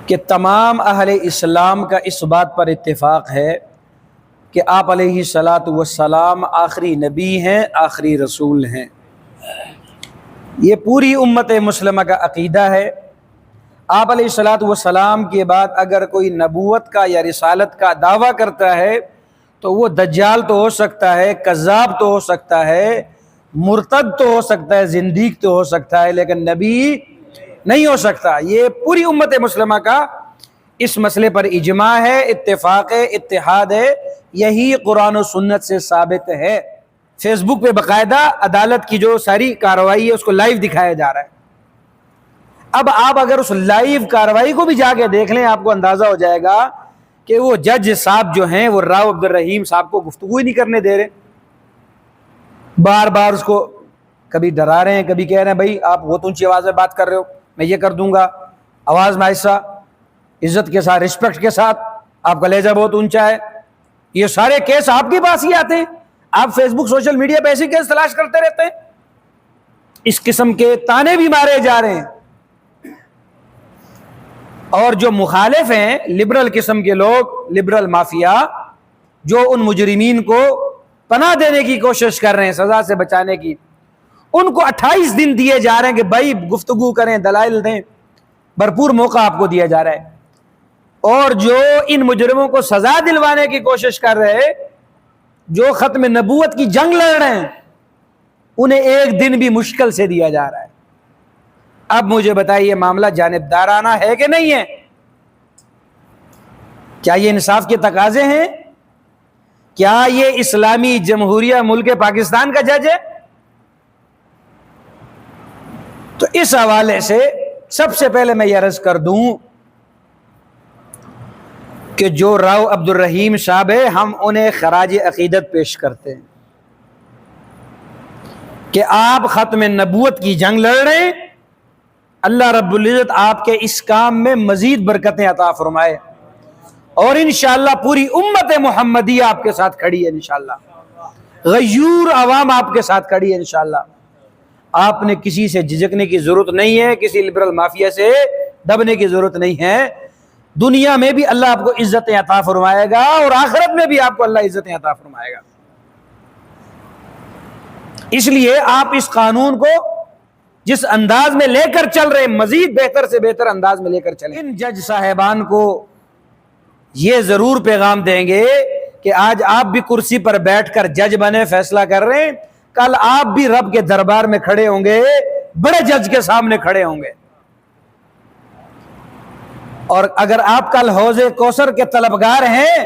کہ تمام اہل اسلام کا اس بات پر اتفاق ہے کہ آپ علیہ الصلاۃ والسلام آخری نبی ہیں، آخری رسول ہیں۔ یہ پوری امت مسلمہ کا عقیدہ ہے۔ آپ علیہ الصلاۃ والسلام کے بعد اگر کوئی نبوت کا یا رسالت کا دعویٰ کرتا ہے تو وہ دجال تو ہو سکتا ہے، کذاب تو ہو سکتا ہے، مرتد تو ہو سکتا ہے، زندیق تو ہو سکتا ہے، لیکن نبی نہیں ہو سکتا۔ یہ پوری امت مسلمہ کا اس مسئلے پر اجماع ہے، اتفاق ہے، اتحاد ہے۔ یہی قرآن و سنت سے ثابت ہے۔ فیس بک پہ باقاعدہ عدالت کی جو ساری کارروائی ہے اس کو لائیو دکھایا جا رہا ہے۔ اب آپ اگر اس لائیو کارروائی کو بھی جا کے دیکھ لیں، آپ کو اندازہ ہو جائے گا کہ وہ جج صاحب جو ہیں وہ راؤ عبدالرحیم صاحب کو گفتگو ہی نہیں کرنے دے رہے، بار بار اس کو کبھی ڈرا رہے ہیں، کبھی کہہ رہے ہیں بھائی آپ بہت اونچی آواز میں بات کر رہے ہو، میں یہ کر دوں گا، آواز میں ایسا، عزت کے ساتھ، رسپیکٹ کے ساتھ، آپ کا لہجہ بہت اونچا ہے۔ یہ سارے کیس آپ کے پاس ہی آتے ہیں، آپ فیس بک سوشل میڈیا پہ ایسے کیس تلاش کرتے رہتے ہیں۔ اس قسم کے تانے بھی مارے جا رہے ہیں، اور جو مخالف ہیں لبرل قسم کے لوگ، لبرل مافیا، جو ان مجرمین کو پناہ دینے کی کوشش کر رہے ہیں، سزا سے بچانے کی، ان کو 28 دن دیے جا رہے ہیں کہ بھائی گفتگو کریں، دلائل دیں، بھرپور موقع آپ کو دیا جا رہا ہے۔ اور جو ان مجرموں کو سزا دلوانے کی کوشش کر رہے ہیں، جو ختم نبوت کی جنگ لڑ رہے ہیں، انہیں ایک دن بھی مشکل سے دیا جا رہا ہے۔ اب مجھے بتائیے معاملہ جانبدارانہ ہے کہ نہیں ہے؟ کیا یہ انصاف کے تقاضے ہیں؟ کیا یہ اسلامی جمہوریہ ملک پاکستان کا جج ہے؟ تو اس حوالے سے سب سے پہلے میں یہ عرض کر دوں کہ جو راؤ عبدالرحیم صاحب ہے، ہم انہیں خراج عقیدت پیش کرتے ہیں کہ آپ ختم نبوت کی جنگ لڑ رہے ہیں۔ اللہ رب العزت آپ کے اس کام میں مزید برکتیں عطا فرمائے، اور انشاءاللہ پوری امت محمدیہ آپ کے ساتھ کھڑی ہے، انشاءاللہ غیور عوام آپ کے ساتھ کھڑی ہے انشاءاللہ۔ آپ نے کسی سے جھجکنے کی ضرورت نہیں ہے، کسی لبرل مافیا سے دبنے کی ضرورت نہیں ہے۔ دنیا میں بھی اللہ آپ کو عزتیں عطا فرمائے گا، اور آخرت میں بھی آپ کو اللہ عزتیں عطا فرمائے گا۔ اس لیے آپ اس قانون کو جس انداز میں لے کر چل رہے ہیں، مزید بہتر سے بہتر انداز میں لے کر چلیں۔ ان جج صاحبان کو یہ ضرور پیغام دیں گے کہ آج آپ بھی کرسی پر بیٹھ کر جج بنے، فیصلہ کر رہے ہیں، کل آپ بھی رب کے دربار میں کھڑے ہوں گے، بڑے جج کے سامنے کھڑے ہوں گے۔ اور اگر آپ کل حوض کوثر کے طلبگار ہیں،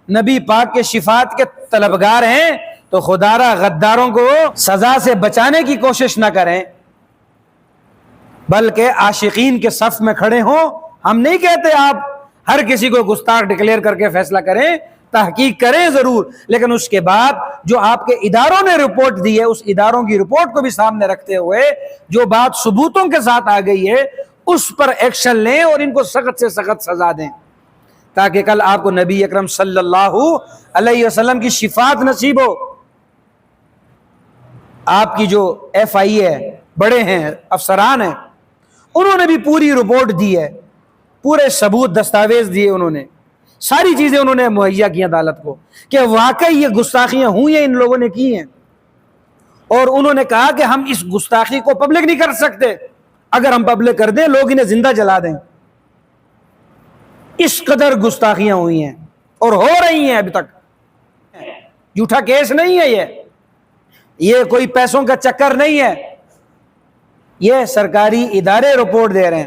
نبی پاک کے شفاعت کے طلبگار ہیں، تو خدا را غداروں کو سزا سے بچانے کی کوشش نہ کریں، بلکہ عاشقین کے صف میں کھڑے ہوں۔ ہم نہیں کہتے آپ ہر کسی کو گستاخ ڈکلیئر کر کے فیصلہ کریں، تحقیق کریں ضرور، لیکن اس کے بعد جو آپ کے اداروں نے رپورٹ دی ہے، اس اداروں کی رپورٹ کو بھی سامنے رکھتے ہوئے جو بات ثبوتوں کے ساتھ آ گئی ہے، اس پر ایکشن لیں اور ان کو سخت سے سخت سزا دیں، تاکہ کل آپ کو نبی اکرم صلی اللہ علیہ وسلم کی شفاعت نصیب ہو۔ آپ کی جو ایف آئی ہے، بڑے ہیں، افسران ہیں، انہوں نے بھی پوری رپورٹ دی ہے، پورے ثبوت دستاویز دیے، انہوں نے ساری چیزیں انہوں نے مہیا کی عدالت کو کہ واقعی یہ گستاخیاں ہوئی ہیں، ان لوگوں نے کی ہیں، اور انہوں نے کہا کہ ہم اس گستاخی کو پبلک نہیں کر سکتے، اگر ہم پبلک کر دیں لوگ انہیں زندہ جلا دیں۔ اس قدر گستاخیاں ہوئی ہیں اور ہو رہی ہیں ابھی تک، جھوٹا کیس نہیں ہے یہ کوئی پیسوں کا چکر نہیں ہے، یہ سرکاری ادارے رپورٹ دے رہے ہیں۔